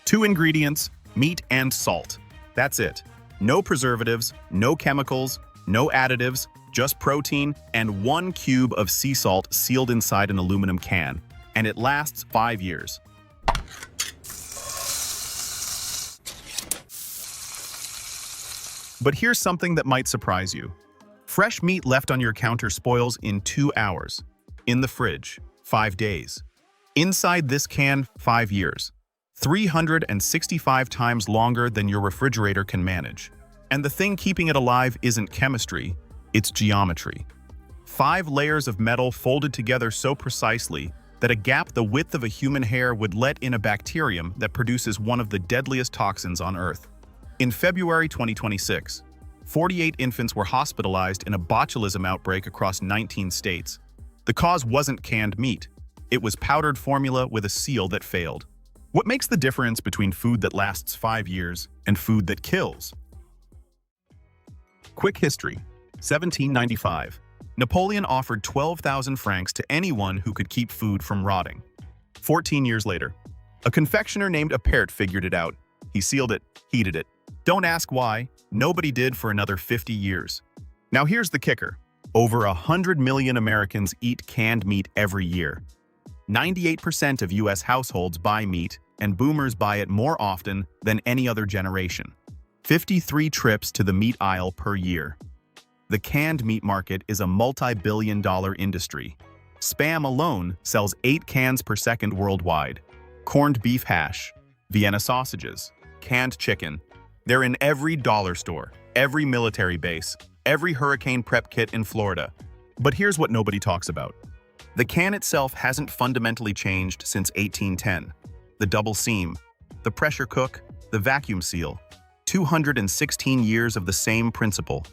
Two ingredients, meat and salt. That's it. No preservatives, no chemicals, no additives, just protein and 1 cube of sea salt sealed inside an aluminum can. And it lasts 5 years. But here's something that might surprise you. Fresh meat left on your counter spoils in 2 hours. In the fridge, 5 days. Inside this can, 5 years. 365 times longer than your refrigerator can manage. And the thing keeping it alive isn't chemistry, it's geometry. 5 layers of metal folded together so precisely that a gap the width of a human hair would let in a bacterium that produces one of the deadliest toxins on Earth. In February 2026, 48 infants were hospitalized in a botulism outbreak across 19 states. The cause wasn't canned meat. It was powdered formula with a seal that failed. What makes the difference between food that lasts 5 years and food that kills? Quick history. 1795. Napoleon offered 12,000 francs to anyone who could keep food from rotting. 14 years later, a confectioner named Appert figured it out. He sealed it, heated it. Don't ask why. Nobody did for another 50 years. Now here's the kicker. Over 100 million Americans eat canned meat every year. 98% of US households buy meat, and boomers buy it more often than any other generation. 53 trips to the meat aisle per year. The canned meat market is a multi-billion-dollar industry. Spam alone sells 8 cans per second worldwide. Corned beef hash, Vienna sausages, canned chicken. They're in every dollar store, every military base, every hurricane prep kit in Florida. But here's what nobody talks about. The can itself hasn't fundamentally changed since 1810. The double seam, the pressure cook, the vacuum seal. 216 years of the same principle.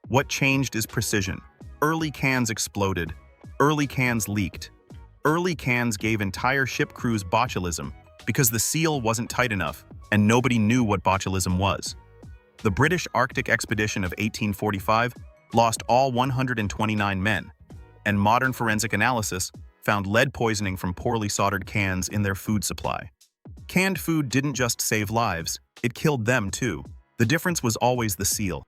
What changed is precision. Early cans exploded. Early cans leaked. Early cans gave entire ship crews botulism because the seal wasn't tight enough and nobody knew what botulism was. The British Arctic expedition of 1845 lost all 129 men, and modern forensic analysis found lead poisoning from poorly soldered cans in their food supply. Canned food didn't just save lives, it killed them too. The difference was always the seal.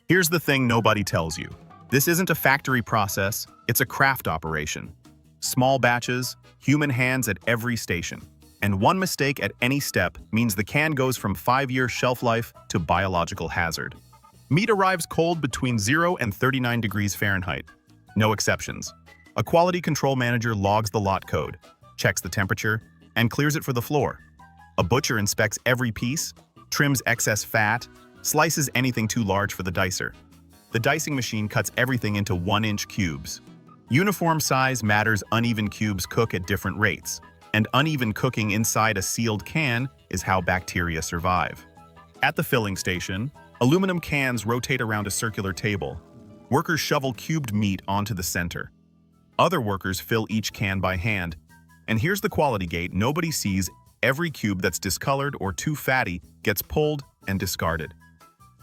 Here's the thing nobody tells you. This isn't a factory process, it's a craft operation. Small batches, human hands at every station. And one mistake at any step means the can goes from 5-year shelf life to biological hazard. Meat arrives cold between 0 and 39 degrees Fahrenheit. No exceptions. A quality control manager logs the lot code, checks the temperature, and clears it for the floor. A butcher inspects every piece, trims excess fat, slices anything too large for the dicer. The dicing machine cuts everything into 1-inch cubes. Uniform size matters. Uneven cubes cook at different rates, and uneven cooking inside a sealed can is how bacteria survive. At the filling station, aluminum cans rotate around a circular table. Workers shovel cubed meat onto the center. Other workers fill each can by hand. And here's the quality gate nobody sees. Every cube that's discolored or too fatty gets pulled and discarded.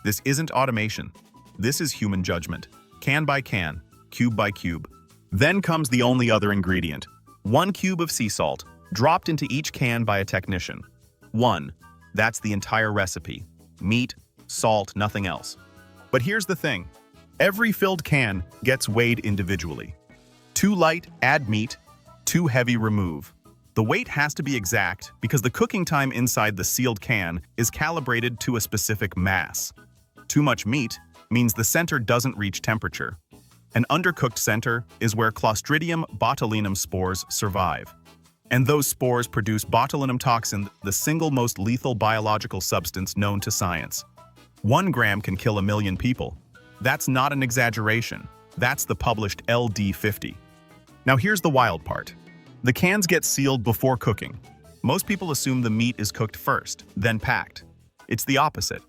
This isn't automation. This is human judgment. Can by can, cube by cube. Then comes the only other ingredient. 1 cube of sea salt, dropped into each can by a technician. 1. That's the entire recipe. Meat, salt, nothing else. But here's the thing. Every filled can gets weighed individually. Too light, add meat. Too heavy, remove. The weight has to be exact because the cooking time inside the sealed can is calibrated to a specific mass. Too much meat means the center doesn't reach temperature. An undercooked center is where Clostridium botulinum spores survive. And those spores produce botulinum toxin, the single most lethal biological substance known to science. 1 gram can kill 1 million people. That's not an exaggeration. That's the published LD50. Now here's the wild part. The cans get sealed before cooking. Most people assume the meat is cooked first, then packed. It's the opposite.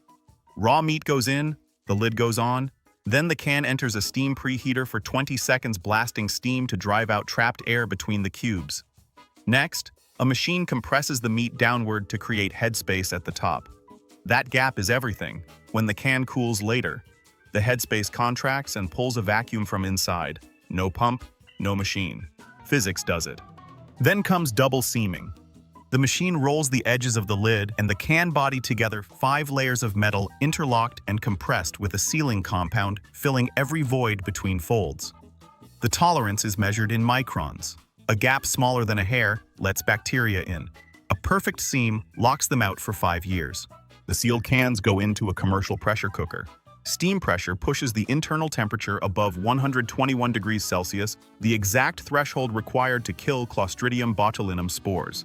Raw meat goes in, the lid goes on, then the can enters a steam preheater for 20 seconds, blasting steam to drive out trapped air between the cubes. Next, a machine compresses the meat downward to create headspace at the top. That gap is everything. When the can cools later, the headspace contracts and pulls a vacuum from inside. No pump, no machine. Physics does it. Then comes double seaming. The machine rolls the edges of the lid and the can body together, 5 layers of metal interlocked and compressed with a sealing compound filling every void between folds. The tolerance is measured in microns. A gap smaller than a hair lets bacteria in. A perfect seam locks them out for 5 years. The sealed cans go into a commercial pressure cooker. Steam pressure pushes the internal temperature above 121 degrees Celsius, the exact threshold required to kill Clostridium botulinum spores.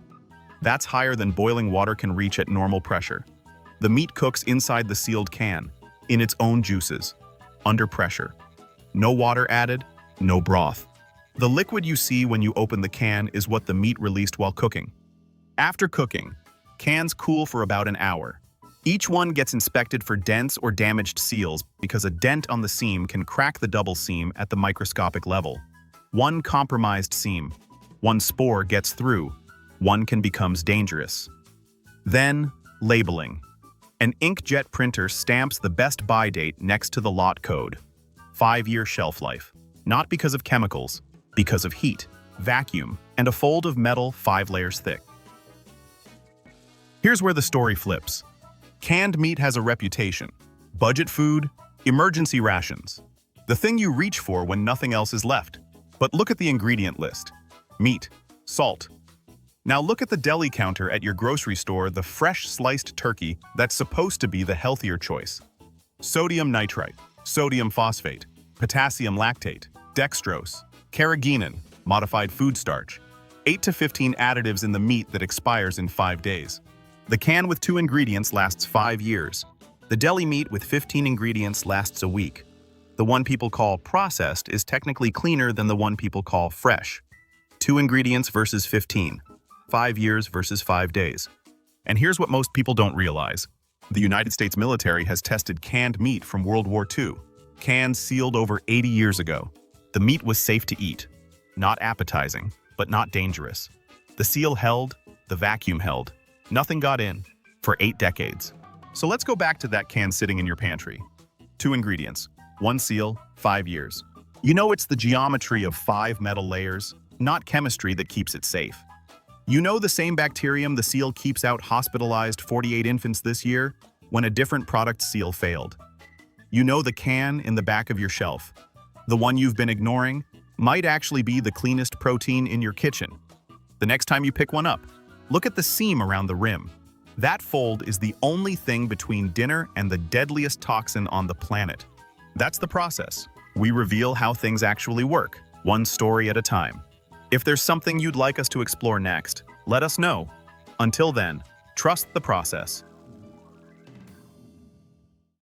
That's higher than boiling water can reach at normal pressure. The meat cooks inside the sealed can, in its own juices, under pressure. No water added, no broth. The liquid you see when you open the can is what the meat released while cooking. After cooking, cans cool for about an hour. Each one gets inspected for dents or damaged seals because a dent on the seam can crack the double seam at the microscopic level. One compromised seam, one spore gets through, one can become dangerous. Then, labeling. An inkjet printer stamps the best buy date next to the lot code. 5-year shelf life. Not because of chemicals, because of heat, vacuum, and a fold of metal 5 layers thick. Here's where the story flips. Canned meat has a reputation. Budget food, emergency rations. The thing you reach for when nothing else is left. But look at the ingredient list. Meat, salt. Now look at the deli counter at your grocery store, the fresh sliced turkey that's supposed to be the healthier choice. Sodium nitrite, sodium phosphate, potassium lactate, dextrose, carrageenan, modified food starch. 8 to 15 additives in the meat that expires in 5 days. The can with 2 ingredients lasts 5 years. The deli meat with 15 ingredients lasts a week. The one people call processed is technically cleaner than the one people call fresh. 2 ingredients versus 15. 5 years versus 5 days. And here's what most people don't realize. The United States military has tested canned meat from World War II. Cans sealed over 80 years ago. The meat was safe to eat. Not appetizing, but not dangerous. The seal held, the vacuum held. Nothing got in for 8 decades. So let's go back to that can sitting in your pantry. 2 ingredients, 1 seal, 5 years. You know it's the geometry of 5 metal layers, not chemistry that keeps it safe. You know the same bacterium the seal keeps out hospitalized 48 infants this year when a different product seal failed. You know the can in the back of your shelf. The one you've been ignoring might actually be the cleanest protein in your kitchen. The next time you pick one up, look at the seam around the rim. That fold is the only thing between dinner and the deadliest toxin on the planet. That's the process. We reveal how things actually work, one story at a time. If there's something you'd like us to explore next, let us know. Until then, trust the process.